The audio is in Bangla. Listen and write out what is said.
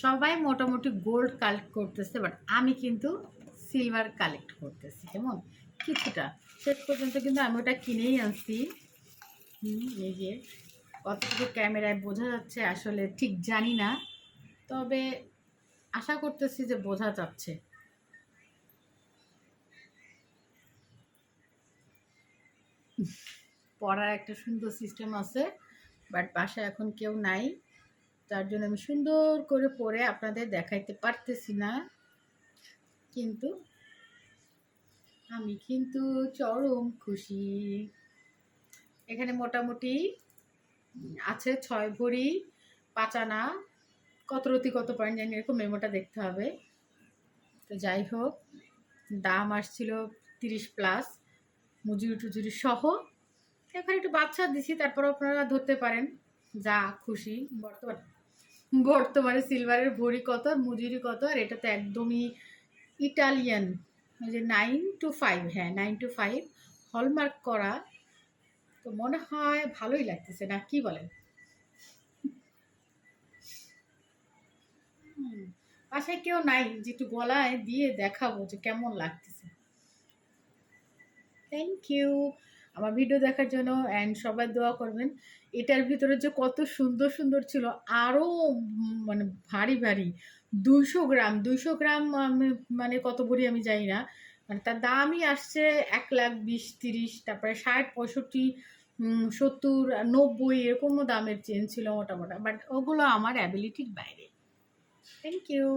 সবাই মোটামুটি গোল্ড কালেক্ট করতেছে, বাট আমি কিন্তু সিলভার কালেক্ট করতেছি। কেমন কিছুটা শেষ পর্যন্ত কিন্তু আমি ওটা কিনেই আনছি। এই যে কতটুকু ক্যামেরায় বোঝা যাচ্ছে আসলে ঠিক জানি না, তবে আশা করতেছি যে বোঝা যাচ্ছে। পড়ার একটা সুন্দর সিস্টেম আছে, বাট বাসায় এখন কেউ নাই, তার জন্য আমি সুন্দর করে পড়ে আপনাদের দেখাইতে পারতেছি না, কিন্তু আমি কিন্তু চরম খুশি। এখানে মোটামুটি আছে 6 ভরি 5 আনা, কত রতি কত পয়েন্ট জানি, এরকম মেমোটা দেখতে হবে। তো যাই হোক, দাম আসছিল 30+, মজুরি টুজুরি সহ। এখানে একটু বাচ্চা দিছি, তারপর আপনারা ধরতে পারেন যা খুশি। বর্তমানে সিলভারের ভরি কত, মজুরি কত, আর এটা তো একদমই ইটালিয়ান, ওই যে 9 to 5, হ্যাঁ 9 to 5 হলমার্ক করা। তো মনে হয় ভালোই লাগতেছে না, কি বলেন? বাসায় কেউ নাই যে একটু গলায় দিয়ে দেখাবো যে কেমন লাগতেছে। থ্যাংক ইউ আমার ভিডিও দেখার জন্য, অ্যান্ড সবাই দোয়া করবেন। এটার ভিতরে যে কত সুন্দর সুন্দর ছিল, আরও মানে ভারী ভারী। 200 গ্রাম 200 গ্রাম, আমি মানে কত ভরি আমি জানি না, মানে তার দামই আসছে 1,20,30, তারপরে 60, 65, 70, 90 এরকমও দামের চেন ছিল মোটামোটা, বাট ওগুলো আমার অ্যাবিলিটির বাইরে। Thank you.